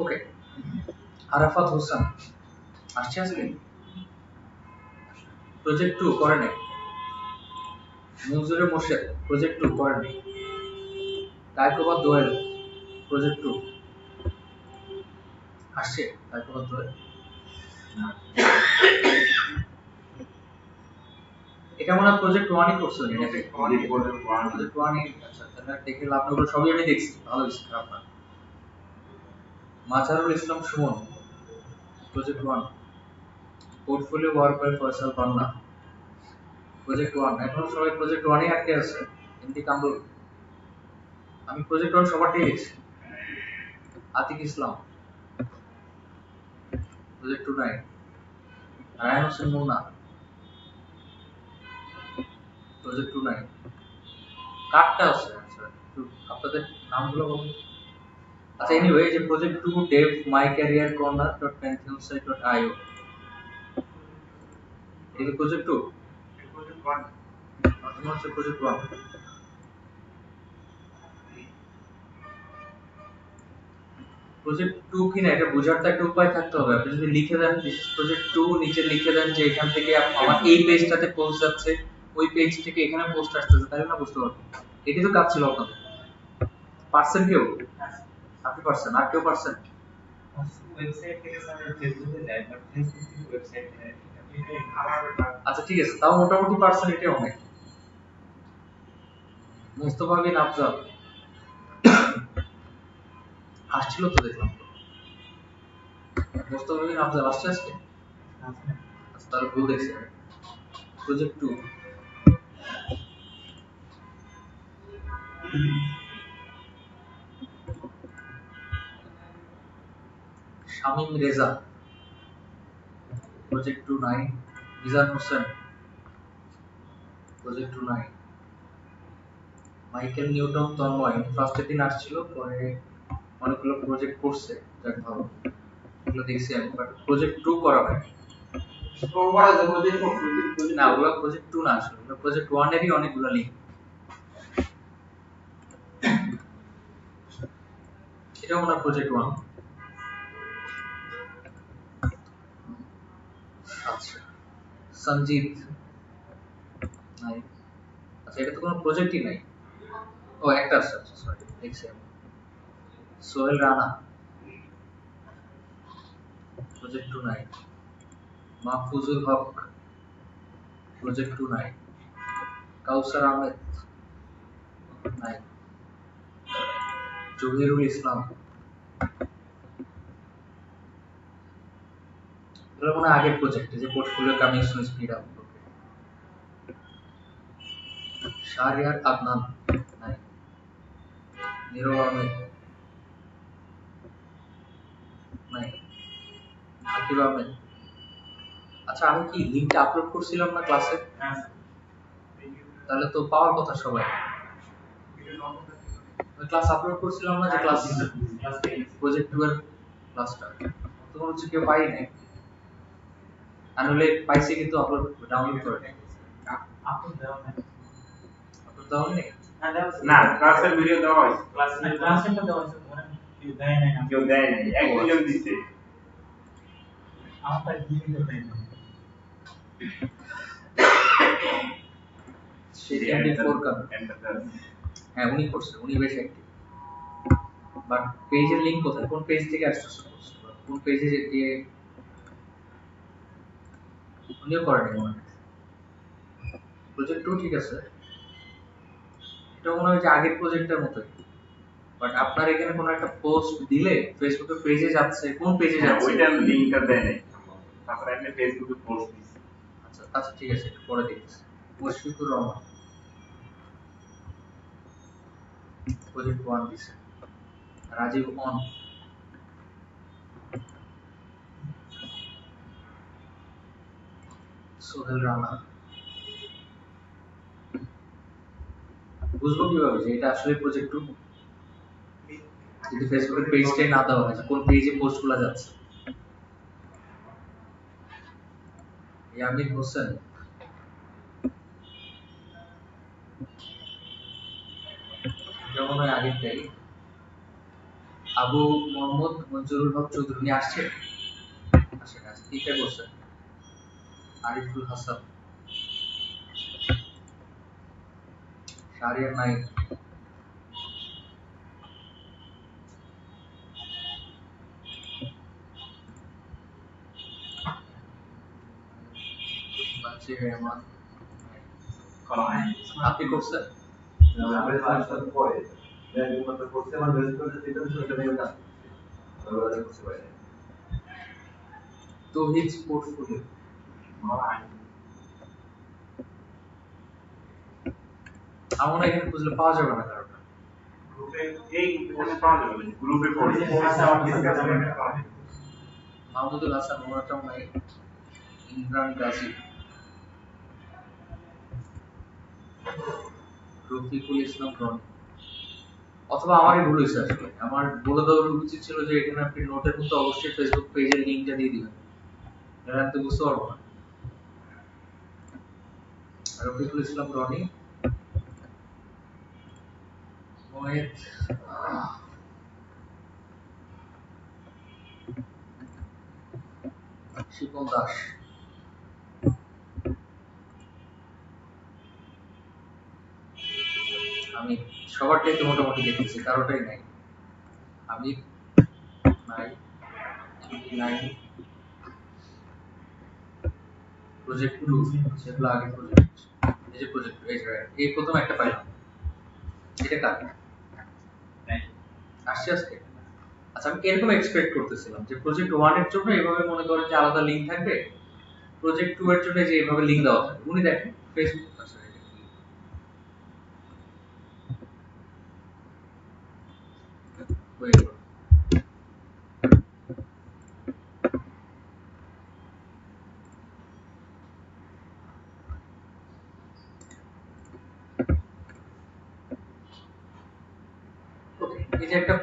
ওকে, আরাফাত হোসেন আসছে আজকে। প্রজেক্ট 2 করে নাই। মনজুরে মোর্শেদ প্রজেক্ট 2 করে নাই। কায়কোবাদ দোয়েল প্রজেক্ট 2 আসছে। কায়কোবাদ দোয়েল এটা মনে হয় প্রজেক্ট 1 করছো নাকি? প্রজেক্ট 1 আচ্ছা, তাহলে দেখে লাভ না, ওগুলো সবই আমি দেখছি, ভালো হয়েছে, খারাপ না। Mazharul Islam Sumon project 1, portfolio work by Faisal Banna project 1। এখন সবাই প্রজেক্ট 1 এ আটকে আছে। এমডি কামরুল, আমি প্রজেক্ট 1 সবারটাই দেখছি। আতিক ইসলাম প্রজেক্ট 2 নাই। রায়হান হোসেন মুন্না প্রজেক্ট 2 নাই। কাটটা আছে। আচ্ছা, একটু আপনাদের নামগুলো বলুন। আচ্ছা, এনিওয়ে, যে project 2 dev my career corner.pantheonsite.io, এটা প্রজেক্ট 2? প্রজেক্ট 1। তোমার হচ্ছে প্রজেক্ট 1। প্রজেক্ট 2 কিনা এটা বোঝার তো একটা উপায় থাকতে হবে। আপনি যদি লিখে দেন দিস ইজ প্রজেক্ট 2, নিচে লিখে দেন যে এখান থেকে আমার এই পেজটাতে পোস্ট যাচ্ছে, ওই পেজ থেকে এখানে পোস্ট আসতেছে, তাহলে না বুঝতে পারবো। এটাই তো কাজ ছিল আপনাদের। পারছেন কেউ? আপনি পারছেন, আর কেউ পারছেন? ওয়েবসাইট থেকে স্যার ফেসবুকে যায়, বাট ফেসবুক থেকে ওয়েবসাইটে আচ্ছা ঠিক আছে, তাও মোটামুটি পারছেন, এটাই অনেক। মুস্তফা বিন আফজাল আসছিল তো, দেখলাম তো। মুস্তফা বিন আফজাল আসছে আজকে? আচ্ছা, তাহলে ভুল দেখছি। প্রজেক্ট 2 শামীম রেজা প্রজেক্ট 2 নাই। মিজান হোসেন প্রজেক্ট 2 নাই। মাইকেল নিউটন তন্ময় ফার্স্টের দিন আসছিল, পরে অনেকগুলো প্রজেক্ট করছে, যাক ভালো, এগুলো দেখছি আমি, বাট প্রজেক্ট 2 করা হয়নি। না, ওগুলো প্রজেক্ট 2 না, আসলে ওগুলো প্রজেক্ট 1 এরই অনেকগুলো লিঙ্ক। এটা মনে হয় প্রজেক্ট 1। আচ্ছা, সঞ্জিত নাই। আচ্ছা, এটা তো কোনো প্রজেক্টই নাই। ও, একটা আছে, আচ্ছা সরি, দেখছি আমি। সোহেল রানা প্রজেক্ট 2 নাই। মাহফুজুল হক প্রজেক্ট 2 নাই। কাউসার আহমেদ নাই। জহিরুল ইসলাম, এগুলো মনে হয় আগের প্রজেক্ট, যে portfolio coming soon speed up. Shahriar Adnan নাই। নীরব আহমেদ নাই। আকিব আহমেদ। আচ্ছা, আমি কি লিংকটা আপলোড করছিলাম না ক্লাসে? তাহলে তো পাওয়ার কথা সবাই। ক্লাস আপলোড করছিলাম না, যে ক্লাস প্রজেক্ট 2 এর ক্লাসটা, তোমার হচ্ছে কেউ পাই নাই। আনলে পাইছে, কিন্তু আপলোড ডাউনলোড করে নাই। আপলোড দেওয়া নাই। আপলোড দেওয়া নেই না, ক্লাসের ভিডিও দেওয়া হয়েছে। ক্লাসেরটা দেওয়া হয়েছে, কেউ দেয় নাই। কেউ দেয় নাই, এক দুজন দিছে। আমার দিয়ে দিতে দেয় না। সেকেন্ডে 4 কাপ। হ্যাঁ, উনি করছে, উনি বেশ অ্যাক্টিভ। বাট পেজের লিংক কোথায়, কোন পেজ থেকে আসছে, কোন পেজে দিয়ে উনিও করেনি মনে হয়। প্রজেক্ট 2 ঠিক আছে, এটা মনে হয় যে আগের প্রজেক্টের মতোই। বাট আপনার এখানে কোনো একটা পোস্ট দিলে ফেসবুকে পেজে যাচ্ছে, কোন পেজে যাচ্ছে ওইটার লিংকটা দেয় নাই, তারপরে আপনি ফেসবুকে পোস্ট দিছেন। আচ্ছা আচ্ছা, ঠিক আছে, একটু পরে দেখতেছি। মুশফিকুর রহমান প্রজেক্ট 1 দিছে। রাজীব অন, সোহেল রানা। বুঝবো কিভাবে যে এটা আসলে প্রজেক্ট 2 যদি ফেসবুকের পেজটাই না দেওয়া হয়, কোন পেজে পোস্টগুলো যাচ্ছে? ইয়ামিন হোসেন যেমন হয় আগেরটাই। আবু মোহাম্মদ মঞ্জুরুল হক চৌধুরী উনি আসছেন? আসেন আসেন, ঠিকঠাক বলছেন। আরিফুল হাসান, শাহরিয়ার নাইক, বাচ্চি রহমান, আপনি করছেন? তৌহিদ পোর্টফোলিও, আমার মনে হয় এখানে খুঁজলে পাওয়া যাবে না কারণ মাহমুদুল হাসান ওনারটাও নাই, ইমরান গাজী, রফিকুল ইসলাম রনি, অথবা আমারই ভুল হয়েছে আসলে। আমার বলে দেওয়ার উচিত ছিল যে এখানে আপনি নোটের মধ্যে অবশ্যই ফেসবুক পেজের লিঙ্কটা দিয়ে দিবেন, নাহলে আমি তো বুঝতে পারবো না। রফিকুল ইসলাম রনি, মোহিত, শিপন দাস, আমি সবারটাই তো মোটামুটি দেখেছি, কারোটাই নাই। আমি নাই, নাই, প্রজেক্ট 2 সেগুলো আগে প্রজেক্ট, এই যে প্রজেক্ট, এই যে এই প্রথম একটা পাইলাম, এটা কার আসছে আজকে? আচ্ছা, আমি এরকম এক্সপেক্ট করতেছিলাম যে প্রজেক্ট 1 এর জন্য এভাবে মনে করেন যে আলাদা লিংক থাকবে, প্রজেক্ট 2 এর জন্য যে এভাবে লিংক দেওয়া থাকবে। উনি দেখেন ফেসবুক, আচ্ছা এটা কি হয়ে গেল? ওকে, এই যে একটা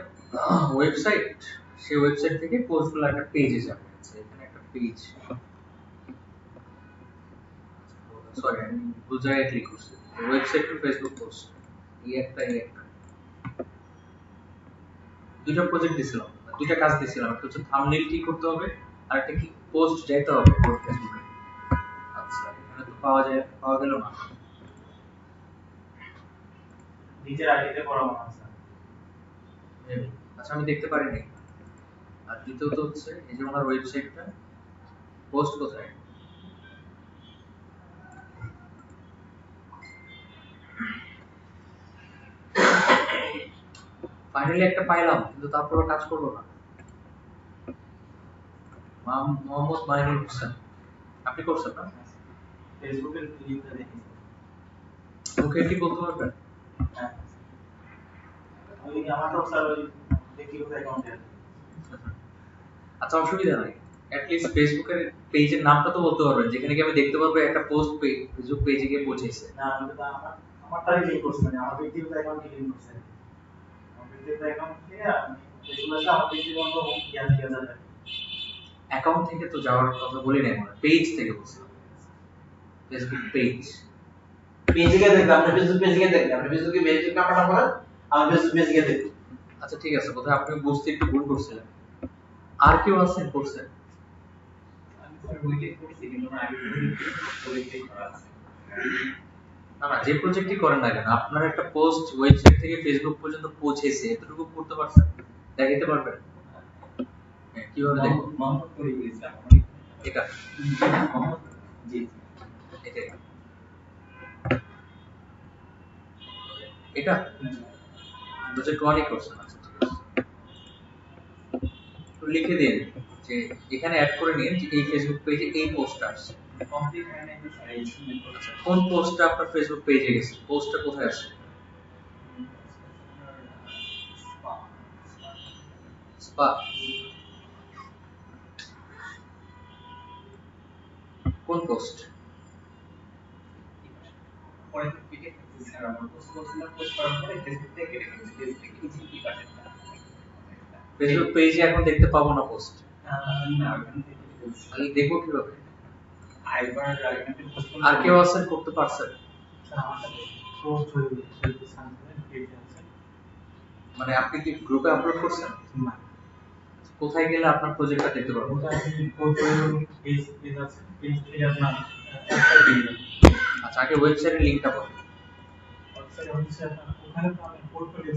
ওয়েবসাইট, সেই ওয়েবসাইট থেকে পোস্টগুলো একটা পেজে যাবে। আচ্ছা, এখানে একটা পেজ, সরি আমি ভুল জায়গায় ক্লিক করছি। ওয়েবসাইট টু ফেসবুক পোস্ট, এই একটা দুইটা প্রজেক্ট দিছিলাম, দুইটা কাজ দিছিলাম। একটা হচ্ছে থাম্বনেল কি করতে হবে, আর একটা কি পোস্ট যাইতে হবে পুরো ফেসবুকে। আচ্ছা, এখানে তো পাওয়া গেল না। নিচের আইডিতে পড়ানো আছে। আচ্ছা, আমি দেখতে পারিনি। আর দ্বিতীয়ত হচ্ছে এই যে ওনার ওয়েবসাইটটা, পোস্ট কোথায়? ফাইনালি একটা পাইলাম, কিন্তু তারপরে কাজ করলো না। মোহাম্মদ মাইনুল হোসেন, আপনি করছেন না? ফেসবুকের লিংকটা দেখি। ওকে কি বলতে পারবেন? হ্যাঁ, ওই আমারও স্যার ওই ব্যক্তিগত অ্যাকাউন্টে আছে। আচ্ছা, অসুবিধা নাই। অ্যাটলিস্ট ফেসবুকের পেজের নামটা তো বলতে পারবেন, যেখানে কি আমি দেখতে পারবো একটা পোস্ট ফেসবুক পেজে গিয়ে পৌঁছেছে। না, আমি তো আমারটাই লিংক করছি, মানে আমার ব্যক্তিগত অ্যাকাউন্টে লিংক করছে। আমার ব্যক্তিগত অ্যাকাউন্ট থেকে আমি ফেসবুকে আমার ব্যক্তিগত জ্ঞান দিয়ে যাবে। অ্যাকাউন্ট থেকে তো যাওয়ার কথা বলি নাই, মানে পেজ থেকে বলছিলাম, ফেসবুক পেজ। পেজে গিয়ে দেখলাম, আপনি ফেসবুক পেজে গিয়ে দেখলাম, আপনি ফেসবুকে পেজে নাম্বারটা বলেন, আমি ফেসবুক পেজে গিয়ে দেখি। আচ্ছা ঠিক আছে, বোধহয় আপনি বুঝতে একটু ভুল করছিলেন। আর কেউ আছেন করছেন? আমি তো ওইটাই করছি, কিন্তু আমার আগে থেকে ওইটাই করা আছে। না না, যে প্রজেক্টই করেন না কেন, আপনার একটা পোস্ট ওয়েবসাইট থেকে ফেসবুক পর্যন্ত পৌঁছেছে, এতটুকু করতে পারছেন? দেখাতে পারবেন? হ্যাঁ, কিভাবে দেখবো? মোহাম্মদ করে দিয়েছিলাম এটা মোহাম্মদ, জি এটাই, এটা প্রজেক্ট 1 ই করছেন। আচ্ছা ঠিক আছে, তো লিখে দিন যে এখানে অ্যাড করে নিন যে এই ফেসবুক পেজে এই পোস্টটা আসছে। কমপ্লিট হয় নাই তো স্যার, আচ্ছা, কোন পোস্টটা আপনার ফেসবুক পেজে গেছে? পোস্টটা কোথায় আছে? স্পা, কোন পোস্ট? পরে তো পিকে স্যার আমার পোস্ট করছিলাম, পোস্ট করার পরে ফেসবুক থেকে কেটে ফেলেছি, ফেসবুক থেকে কিছু কি কাটেনটা ফেসবুক পেজে এখন দেখতে পাবো না পোস্ট, না, ওখান থেকে কেটে ফেলছি। তাহলে দেখবো কিভাবে? আইবার এখান থেকে পোস্ট করলাম। আর কেউ আছেন করতে পারছেন? স্যার আমার সাথে পোস্ট হয়ে গেছে, সামনে পেজে আছে। মানে আপনি কি গ্রুপে আপলোড করছেন? না কোথায় গেলে আপনার প্রজেক্টটা দেখতে পারবো? ওটা আপনি পোর্টফোলিও পেজ আছে পেজ থেকে আপনার ওয়েবসাইট দিয়ে দেবেন আচ্ছা, আগে ওয়েবসাইটের লিংকটা বলুন। ওয়েবসাইট হচ্ছে আপনার ওখানে তো আমি পোর্টফোলিও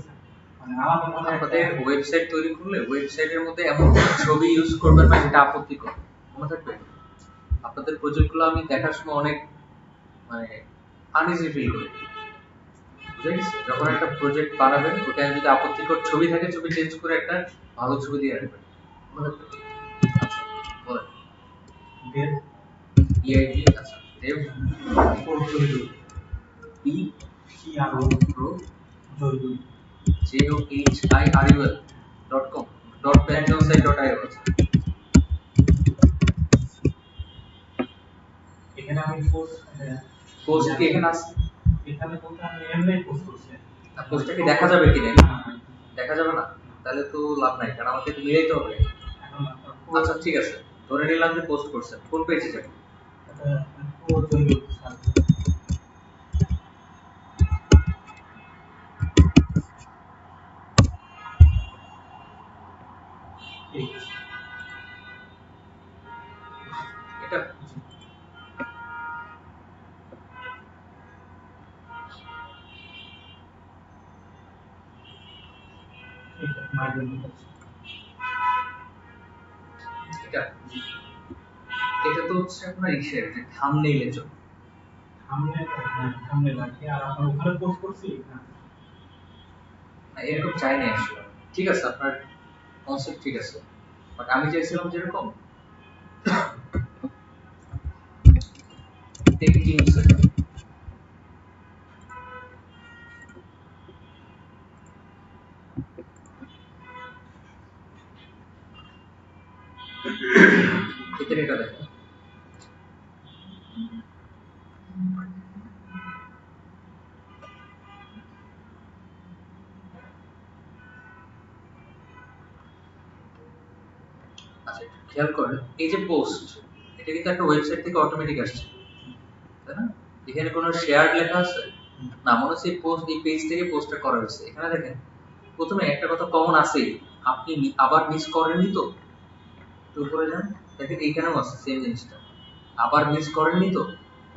মানে আলাদা করে আপনাদের ওয়েবসাইট তৈরি করলে ওয়েবসাইটের মধ্যে এমন কোনো ছবি ইউজ করবেন না যেটা আপত্তিকর, মনে থাকবে। আপনাদের প্রজেক্টগুলো আমি দেখার সময় অনেক মানে আনইজি ফিল করি, বুঝে গেছি। যখন একটা প্রজেক্ট বানাবেন ওখানে যদি আপত্তিকর ছবি থাকে ছবি চেঞ্জ করে একটা ভালো ছবি দিয়ে রাখবেন, মনে থাকবে। আচ্ছা বলেন। দেব ইআইডি, আচ্ছা দেব পোর্টফোলিও পি কি আরো প্রো জরুরি JOHIRUL.com .benjonsite.io। আচ্ছা, এখানে আমি পোস্ট কি এখানে আছে? এখানে বলতে আমি এমনি পোস্ট করছি পোস্টটা কি দেখা যাবে কিনা? না দেখা যাবে না, তাহলে তো লাভ নাই, কারণ আমাকে তো মিলাইতে হবে। এখন আচ্ছা ঠিক আছে, ধরে নিলাম যে পোস্ট করছেন, কোন পেজে যাবেন? পোর্টফোলিও এটা এটা এটা তো হচ্ছে আপনার ইসের যে থাম্বনেইলের জন্য। সামনে রাখি আর আপনার ওখানে পোস্ট করছি না না, এরকম চাই না আসলে। ঠিক আছে, আপনার কনসেপ্ট ঠিক আছে, বাট আমি চাইছিলাম যেরকম টেক টিমস এখানে এটা দেখেন। আচ্ছা একটু খেয়াল করেন, এই যে পোস্ট, এটা কিন্তু একটা ওয়েবসাইট থেকে অটোমেটিক আসছে, তাই না? এখানে কোনো শেয়ার লেখা আছে না, মনে হচ্ছে পোস্ট এই পেজ থেকে পোস্টটা করা হয়েছে। এখানে দেখেন প্রথমে একটা কথা কমন আছেই, আপনি আবার মিস করেননি তো? একটু উপরে যান, দেখেন এইখানেও আছে সেম জিনিসটা, আবার মিস করেননি তো।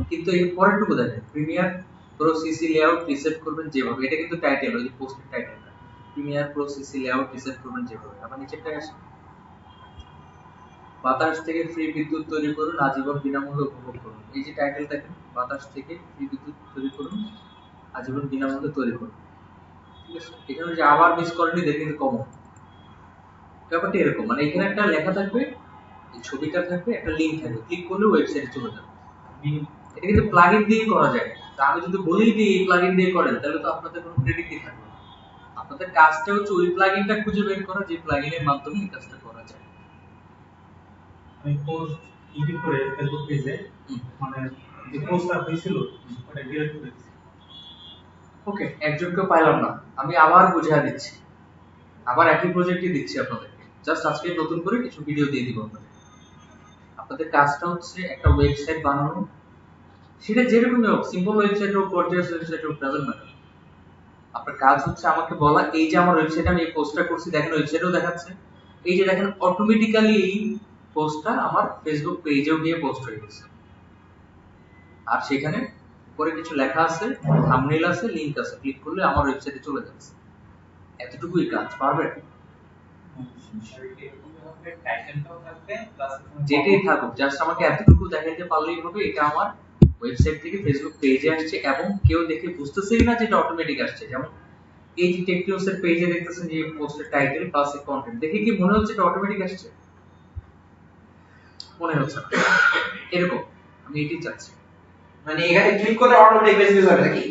কিন্তু এর পরেরটুকু দেখেন, Premiere Pro CC layout reset করবেন যেভাবে, এটা কিন্তু টাইটেল, ওই যে পোস্টের টাইটেলটা, Premiere Pro CC layout reset করবেন যেভাবে। আবার নিচেরটা আসে, বাতাস থেকে ফ্রি বিদ্যুৎ তৈরি করুন, আজীবন বিনামূল্যে উপভোগ করুন। এই যে টাইটেল দেখেন, বাতাস থেকে ফ্রি বিদ্যুৎ তৈরি করুন, আজীবন বিনামূল্যে তৈরি করুন, ঠিক আছে। এখানে যে আবার মিস করেননি দেখে কিন্তু কমন, ব্যাপারটা এরকম, মানে এখানে একটা লেখা থাকবে, এই ছবিটা থাকবে, একটা লিংক থাকবে, ক্লিক করলে ওয়েবসাইটে চলে যাবে। এটা কিন্তু প্লাগইন দিয়ে করা যায়। তা আমি যদি বলি যে এই প্লাগইন দিয়ে করেন, তাহলে তো আপনাদের কোনো ক্রেডিটই থাকবে না। আপনাদের কাজটা হচ্ছে ওই প্লাগইনটা খুঁজে বের করা যে প্লাগইনের মাধ্যমে এই কাজটা করা যায়। আমি পোস্ট এডিট করে ফেসবুক পেজে মানে যে পোস্টটা হয়েছিল ওটা ডিলিট করে দিয়েছি ওকে, একজনকেও পাইলাম না, আমি আবার বুঝিয়ে দিচ্ছি, আবার একই প্রজেক্টই দিচ্ছি আপনাদেরকে। জাস্ট আজকে নতুন করে কিছু ভিডিও দিয়ে দিব আপনাদের। আপনাদের কাজটা হচ্ছে একটা ওয়েবসাইট বানানো, সেটা যেরকমই হোক, সিম্পল ওয়েবসাইট হোক, গর্জিয়াস ওয়েবসাইট হোক, ডাজন্ট ম্যাটার। আপনার কাজ হচ্ছে আমাকে বলা, এই যে আমার ওয়েবসাইটে আমি এই পোস্টটা করছি, দেখেন ওয়েবসাইটেও দেখাচ্ছে, এই যে দেখেন অটোমেটিক্যালি এই পোস্টটা আমার ফেসবুক পেজেও গিয়ে পোস্ট হয়ে গেছে, আর সেখানে উপরে কিছু লেখা আছে, থাম্বনেইল আছে, লিংক আছে, ক্লিক করলে আমার ওয়েবসাইটে চলে যাচ্ছে। এতটুকুই কাজ, পারবেন? যেটাই থাকুক, জাস্ট আমাকে এতটুকু দেখাইতে পারলেই হবে এটা আমার ওয়েবসাইট থেকে ফেসবুক পেজে আসছে, এবং কেউ দেখে বুঝতেছেই না যে এটা অটোমেটিক আসছে। যেমন এই যে টেকটিউস এর পেজে দেখতেছেন যে পোস্টের টাইটেল প্লাস কন্টেন্ট, দেখে কি মনে হচ্ছে এটা অটোমেটিক আসছে? মনে হচ্ছে না। এরকম আমি এটাই চাচ্ছি, মানে এখানে ক্লিক করলে অটোমেটিক পেজে যাবে নাকি?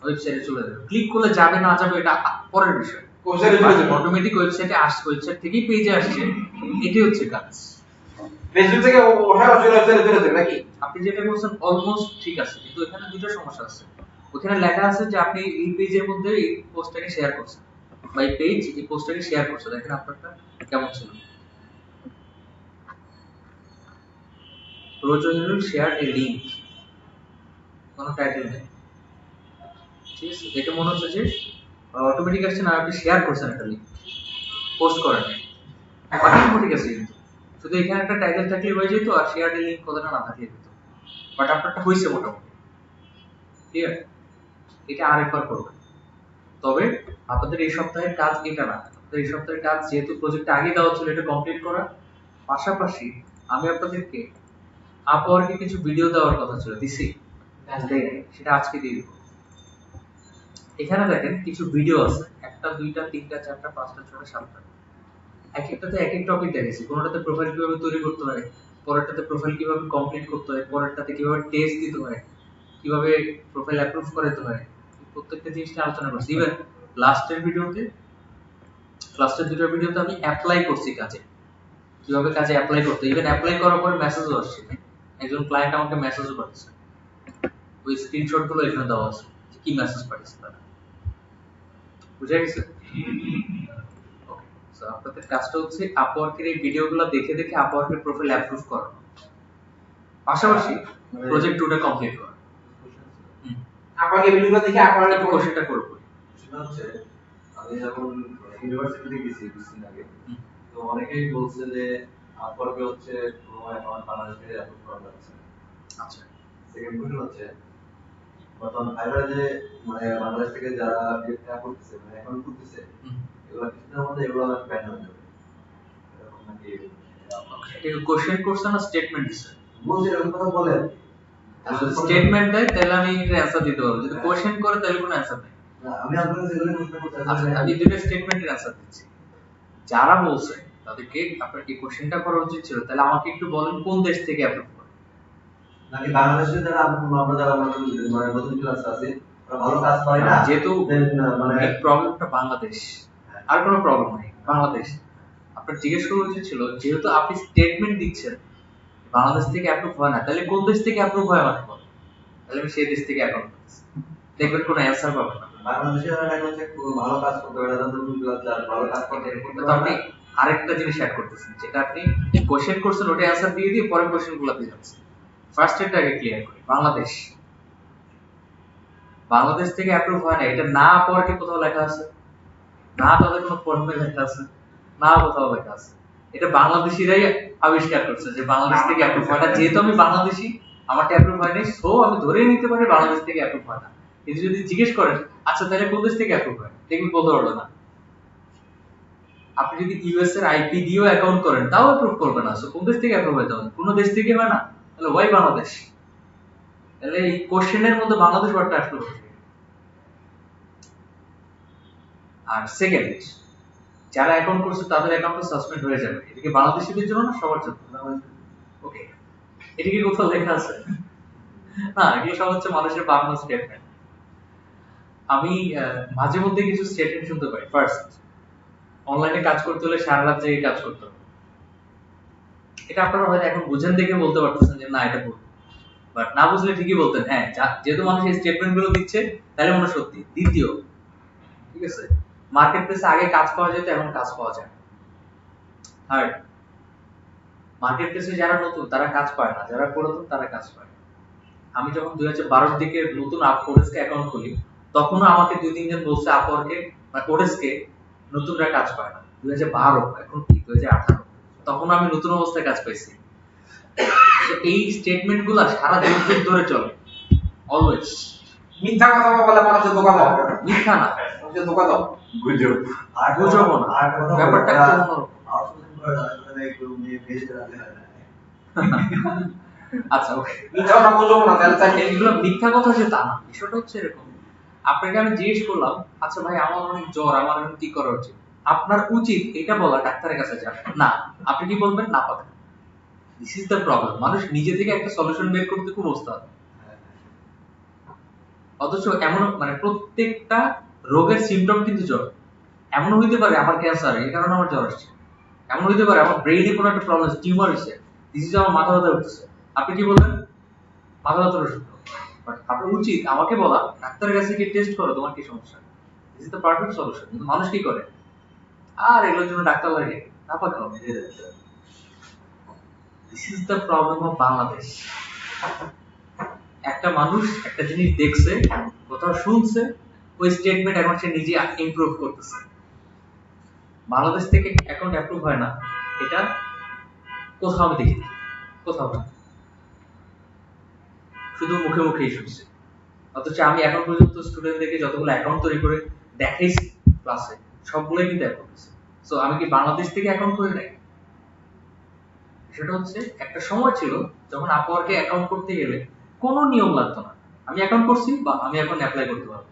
ওয়েবসাইটে চলে যাবে। ক্লিক করলে যাবে না যাবে এটা পরের বিষয়, ওয়েবসাইটে চলে যাবে। অটোমেটিক ওয়েবসাইটে আসছে, ওয়েবসাইট থেকেই পেজে আসছে, এটাই হচ্ছে কাজ। ফেসবুক থেকে ওঠার অপশন ওয়েবসাইটে চলে যাবে নাকি? আপনি যেটা বলছেন অলমোস্ট ঠিক আছে, কিন্তু এখানে দুটো সমস্যা আছে। ওখানে লেখা আছে যে আপনি এই পেজের মধ্যে এই পোস্টটাকে শেয়ার করছেন, বা এই পেজ এই পোস্টটাকে শেয়ার করছে। দেখেন আপনারটা কেমন ছিল, প্রয়োজনীয় শেয়ার এ লিংক, কোনো টাইটেল নেই, ঠিক আছে। দেখে মনে হচ্ছে যে অটোমেটিক আসছে না, আপনি শেয়ার করছেন একটা লিঙ্ক, পোস্ট করেন নাই, বাকিটুকু ঠিক আছে, কিন্তু শুধু এখানে একটা টাইটেল থাকলে হয়ে যেত আর শেয়ার লিঙ্ক কথাটা না থাকলে যেত, বাট আপনারটা হয়েছে মোটামুটি। ঠিক আছে, এটা আরেকবার করবেন। তবে আপনাদের এই সপ্তাহের কাজ এটা না, আপনাদের এই সপ্তাহের কাজ যেহেতু প্রজেক্ট আগে দেওয়া ছিল এটা কমপ্লিট করা, পাশাপাশি আমি আপনাদেরকে আপওয়ার্কে কিছু ভিডিও দেওয়ার কথা ছিল, দিছি সেটা আজকে দিয়ে দিব। এখানে দেখেন কিছু ভিডিও আছে, একটা দুইটা তিনটা চারটা পাঁচটা ছয়টা সাতটা, এক একটাতে এক এক টপিক দেখেছি। কোনোটাতে প্রোফাইল কিভাবে তৈরি করতে হয়, পরেরটাতে প্রোফাইল কিভাবে কমপ্লিট করতে হয়, পরেরটাতে কিভাবে টেস্ট দিতে হয়, কিভাবে প্রোফাইল অ্যাপ্রুভ করাতে হয়, প্রত্যেকটা জিনিসটা আলোচনা করছি। ইভেন লাস্টের দুটো ভিডিওতে আমি অ্যাপ্লাই করছি কাজে, কিভাবে কাজে অ্যাপ্লাই করতে, ইভেন অ্যাপ্লাই করার পরে মেসেজও আসছে, একজন ক্লায়েন্ট আমাকে মেসেজও পাঠিয়েছে, ওই স্ক্রিনশট গুলো এখানে দেওয়া আছে কি মেসেজ পাঠিয়েছে তারা, বুঝে গেছে? ওকে, সো আপনাদের কাজটা হচ্ছে আপওয়ার্কের এই ভিডিওগুলো দেখে দেখে আপওয়ার্কের প্রোফাইল অ্যাপ্রুভ করা, পাশাপাশি প্রজেক্ট 2টা কমপ্লিট করা। আপনাকে ভিডিওটা দেখে আপনারা একটু কোশ্চেনটা করব। সেটা হচ্ছে আমি যখন ইউনিভার্সিটিতে গেছি কিছুদিন আগে, তো অনেকেই বলছে যে আপওয়ার্কে হচ্ছে কোনো অ্যাকাউন্ট বাংলাদেশ থেকে অ্যাপ্রুভ করা যাচ্ছে না। আচ্ছা, সেকেন্ড কোশ্চেন হচ্ছে বর্তমান ফাইবারে যে মানে বাংলাদেশ থেকে যারা করতেছে মানে অ্যাকাউন্ট করতেছে, এগুলো কিছুদিনের মধ্যে এগুলো ব্যান হয়ে যাবে, এরকম নাকি? এটা কোশ্চেন করছে না স্টেটমেন্ট দিছে? বলছি এরকম কথা বলেন। স্টেটমেন্ট দেয় তাহলে আমি এটা অ্যানসার দিতে পারবো, যদি কোশ্চেন করে তাহলে কোনো অ্যানসার নেই। আমি আপনাকে যেগুলো প্রশ্ন করতে আচ্ছা, আমি দুটো স্টেটমেন্টের অ্যানসার দিচ্ছি। যারা বলছে তাদেরকে আপনার এই কোশ্চেনটা করা উচিত ছিল, তাহলে আমাকে একটু বলেন কোন দেশ থেকে অ্যাপ্রুভ করে, নাকি বাংলাদেশে যারা আমরা যারা মানে নতুন ক্লাস আছে ওরা ভালো কাজ পায় না, যেহেতু মানে এই প্রবলেমটা বাংলাদেশ, আর কোনো প্রবলেম নেই, বাংলাদেশ। আপনার জিজ্ঞেস করা উচিত ছিল, যেহেতু আপনি স্টেটমেন্ট দিচ্ছেন বাংলাদেশ থেকে অ্যাপ্রুভ হয় না, তাহলে কোন দেশ থেকে অ্যাপ্রুভ হয় আমাকে বলেন, তাহলে আমি সেই দেশ থেকে অ্যাকাউন্ট করতেছি, দেখবেন কোনো অ্যানসার পাবেন না। বাংলাদেশে যারা হচ্ছে ভালো কাজ করতে পারে, তারা নতুন ক্লাস যারা ভালো কাজ করতে তো আপনি আরেকটা জিনিস অ্যাড করতেছেন, যেটা আপনি কোশ্চেন করছেন ওটা অ্যানসার দিয়ে দিয়ে পরের কোশ্চেনগুলো দিয়ে যাচ্ছেন। ফার্স্ট এরটা আগে ক্লিয়ার করি, বাংলাদেশ থেকে অ্যাপ্রুভ হয় না, এটা না পড়ে কোথাও লেখা আছে? না তাদের কোনো ফর্মে লেখা আছে? না কোথাও লেখা আছে? এটা বাংলাদেশিরাই আবিষ্কার করছে যে বাংলাদেশ থেকে অ্যাপ্রুভ হয় না। যেহেতু আমি বাংলাদেশি, আমারটা অ্যাপ্রুভ হয় নাই, সো আমি ধরেই নিতে পারি বাংলাদেশ থেকে অ্যাপ্রুভ হয় না। কিন্তু যদি জিজ্ঞেস করেন আচ্ছা তাহলে কোন দেশ থেকে অ্যাপ্রুভ হয়, দেখবি বলতে পারবে না। আপনি যদি ইউএস এর আইপি দিয়েও অ্যাকাউন্ট করেন তাও অ্যাপ্রুভ করবে না। সো কোন দেশ থেকে অ্যাপ্রুভ হয়? তখন কোন দেশ থেকে হয় না, তাহলে ওয়াই বাংলাদেশ? তাহলে এই কোশ্চেনের মধ্যে বাংলাদেশ ওয়ার্ডটা আসলো কোথা থেকে? আর সেকেন্ড, যারা অ্যাকাউন্ট করছে তাদের অ্যাকাউন্ট সাসপেন্ড হয়ে যাবে, এটা কি বাংলাদেশিদের জন্য না সবার জন্য? ওকে, এটা কি কোথাও লেখা আছে? না, এগুলো সব হচ্ছে মানুষের বানানো স্টেটমেন্ট। আমি মাঝে মধ্যে কিছু স্টেটমেন্ট শুনতে পাই। ফার্স্ট, অনলাইনে কাজ করতে হলে সারা রাত জেগে কাজ করতে হবে। এটা আপনারা হয়তো এখন বুঝেন দেখে বলতে পারতেছেন যে না এটা ভুল, বাট না বুঝলে ঠিকই বলতেন হ্যাঁ, যেহেতু মানুষ এই স্টেটমেন্ট গুলো দিচ্ছে তাহলে মনে সত্যি। দ্বিতীয়, ঠিক আছে, মার্কেট প্লেসে আগে কাজ পাওয়া যেত, এখন কাজ পাওয়া যায়। থার্ড, মার্কেট প্লেসে যারা নতুন তারা কাজ পায় না, যারা পুরাতন তারা কাজ পায়। আমি যখন 2012 দিকে নতুন আপওয়ার্কে অ্যাকাউন্ট খুলি, তখনও আমাকে 2-3 জন বলছে আপওয়ার্কে বা কোডেসকে নতুনরা কাজ পায় না। 2012, এখন কি 2018, তখন আমি নতুন অবস্থায় কাজ পাইছি। এই স্টেটমেন্ট গুলা সারা যুগ ধরে চলে, অলওয়েজ। মিথ্যা কথা বলে মানুষের ধোঁকা দাও, মিথ্যা না, মানুষের ধোঁকা দাও, গুজব। আর গুজবও না, আর কথা ব্যাপারটা বলতে একটু অন্যরকম। আউটসোর্সিং করে আসলে একটু নিয়ে বেশি রাখতে হয় না। আচ্ছা ওকে, মিথ্যা কথা গুজব না, তাহলে তাই এগুলো মিথ্যা কথা যে তা না, বিষয়টা হচ্ছে এরকম। আপনাকে আমি জিজ্ঞেস করলাম আচ্ছা ভাই আমার অনেক জ্বর, আমার এখন কি করা উচিত? আপনার উচিত এটা বলা ডাক্তারের কাছে যান না, আপনি কি বলবেন? না পাবেন। This is the problem. মানুষ নিজে থেকে একটা সলিউশন বের করতে খুব ওস্তাদ, অথচ এমন মানে প্রত্যেকটা রোগের সিমটম কিন্তু জ্বর। এমন হইতে পারে আমার ক্যান্সার, এই কারণে আমার জ্বর আসছে। এমন হইতে পারে আমার ব্রেইনে কোনো একটা প্রবলেম, টিউমার হয়েছে, দিস ইজ আমার মাথা ব্যথা উঠছে। আপনি কি বলবেন? মাথা ব্যথার ওষুধ। বাট আপনার উচিত আমাকে বলা ডাক্তারের কাছে গিয়ে টেস্ট করো তোমার কি সমস্যা, this is the perfect solution. কিন্তু মানুষ কি করে, আর এগুলোর জন্য ডাক্তার লাগে না Pathao. This is the problem of Bangladesh. একটা মানুষ একটা জিনিস দেখছে, কোথাও শুনছে, ওই স্টেটমেন্ট এখন সে নিজে ইমপ্রুভ করতেছে। বাংলাদেশ থেকে অ্যাকাউন্ট অ্যাপ্রুভ হয় না, এটা কোথাও আমি দেখি কোথাও না, শুধু মুখে মুখেই শুনছি। অথচ আমি এখন পর্যন্ত স্টুডেন্টদেরকে যতগুলো অ্যাকাউন্ট তৈরি করে দেখাইছি ক্লাসে, সবগুলোই কিন্তু অ্যাপ্রুভ হয়েছে। সো আমি কি বাংলাদেশ থেকে অ্যাকাউন্ট করে নাই? সেটা হচ্ছে একটা সময় ছিল যখন আপওয়ার্কে অ্যাকাউন্ট করতে গেলে কোনো নিয়ম লাগতো না, আমি অ্যাকাউন্ট করছি বা আমি এখন অ্যাপ্লাই করতে পারবো।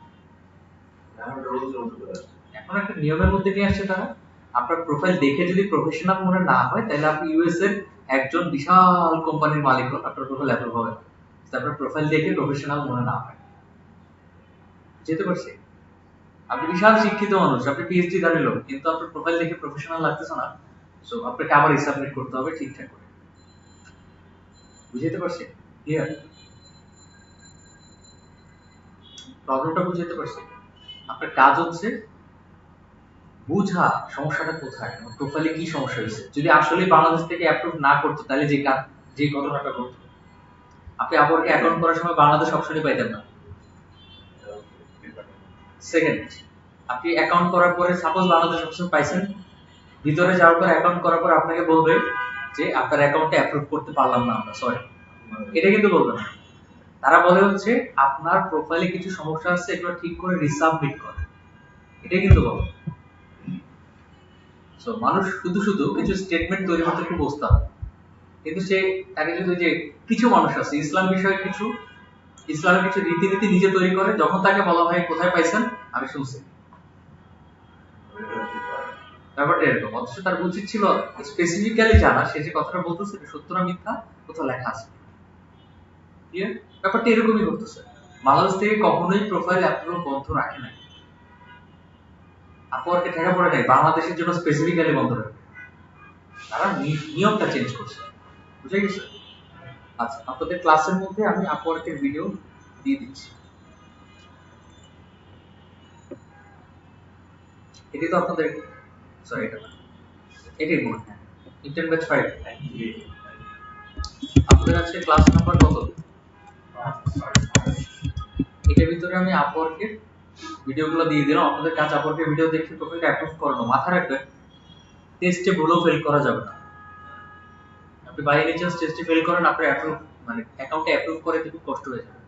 এখন একটা রুলস মতো চলে আসছে। এখন একটা নিয়মের মধ্যে নিয়ে আসছে তারা। আপনার প্রোফাইল দেখে যদি প্রফেশনাল মনে না হয়, তাহলে আপনি ইউএস এর একজন বিশাল কোম্পানির মালিক হন, আপনার প্রোফাইল অ্যাপ্রুভ হবে না। আপনার প্রোফাইল দেখে প্রফেশনাল মনে না হয়। যেতে পারছি আপনি বিশাল শিক্ষিত মানুষ, আপনি পিএইচডি ধারী লোক, কিন্তু আপনার প্রোফাইল দেখে প্রফেশনাল লাগতেছে না, সো আপনাকে আবার রিসাবমিট করতে হবে ঠিকঠাক করে। বুঝতে পারছি? ক্লিয়ার? প্রবলেমটা বুঝতে পারছি? আপনার কাজ হচ্ছে বুঝা সমস্যাটা কোথায়, প্রোফাইলে কি সমস্যা হয়েছে। যদি আসলে বাংলাদেশ থেকে অ্যাপ্রুভ না করতো, তাহলে যে ঘটনাটা ঘটতো, আপনি আপওয়ার্কে অ্যাকাউন্ট করার সময় বাংলাদেশ অপশনই পাইতেন না। সেকেন্ড, আপনি অ্যাকাউন্ট করার পরে সাপোজ বাংলাদেশ অপশন পাইছেন, ভিতরে যাওয়ার পর অ্যাকাউন্ট করার পর আপনাকে বলবে যে আপনার অ্যাকাউন্টে অ্যাপ্রুভ করতে পারলাম না আমরা, সরি। এটা কিন্তু বলবে না, তারা বলে হচ্ছে আপনার প্রোফাইলে কিছু সমস্যা আছে, এগুলো ঠিক করে রিসাবমিট করে, এটাই কিন্তু বলে। সো মানুষ শুধু শুধু কিছু স্টেটমেন্ট তৈরি করতে খুব ওস্তাদ, কিন্তু সে তাকে যদি যে কিছু মানুষ আছে ইসলামের কিছু রীতিনীতি নিজে তৈরি করে, যখন তাকে বলা হয় কোথায় পাইছেন, আমি শুনছি ব্যাপারটা এরকম। অথচ তার উচিত ছিল স্পেসিফিক্যালি জানা সে যে কথাটা বলতেছে সত্য না মিথ্যা, কোথাও লেখা আছে। ব্যাপারটা এরকমই করতেছে। বাংলাদেশ থেকে কখনোই প্রোফাইল অ্যাপ্রুভ বন্ধ রাখে নাই, আপওয়ার্কে ঠেকা পড়ে নাই বাংলাদেশের জন্য স্পেসিফিক্যালি বন্ধ রাখে, তারা নিয়মটা চেঞ্জ করছে। বুঝে গেছে? আচ্ছা, আপনাদের ক্লাসের মধ্যে আমি আপওয়ার্কের ভিডিও দিয়ে দিচ্ছি। এটি তো আপনাদের, সরি এটা না, এটির মনে হয় ইন্টার্ন ব্যাচ 5 আপনাদের আছে ক্লাস নাম্বার কত? এটার ভিতরে আমি আপওয়ার্কের ভিডিওগুলো দিয়ে দিলাম। আপনাদের কাজ আপওয়ার্কের ভিডিও দেখে প্রোফাইলটা অ্যাপ্রুভ করানো। মাথায় রাখবেন, টেস্টে ভুলও ফেল করা যাবে না। আপনি বাই এনি চান্স টেস্টে ফেল করেন, আপনার অ্যাপ্রুভ মানে অ্যাকাউন্টে অ্যাপ্রুভ করে দিতে কষ্ট হয়ে যাবে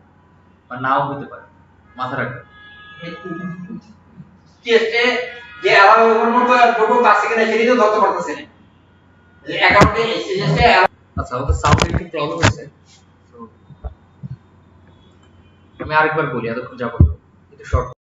বা নাও হতে পারে, মাথায় রাখবেন। টেস্টে যে আলাদা ওর মতো যোগ্য আছে কিনা সেটা তো ধরতে পারতেছে না, যে অ্যাকাউন্টে এসএসএ। আচ্ছা, আমাদের সাউন্ডের একটু প্রবলেম হয়েছে, তো আমি আরেকবার বলি, এতক্ষণ যা বললাম একটু শর্ট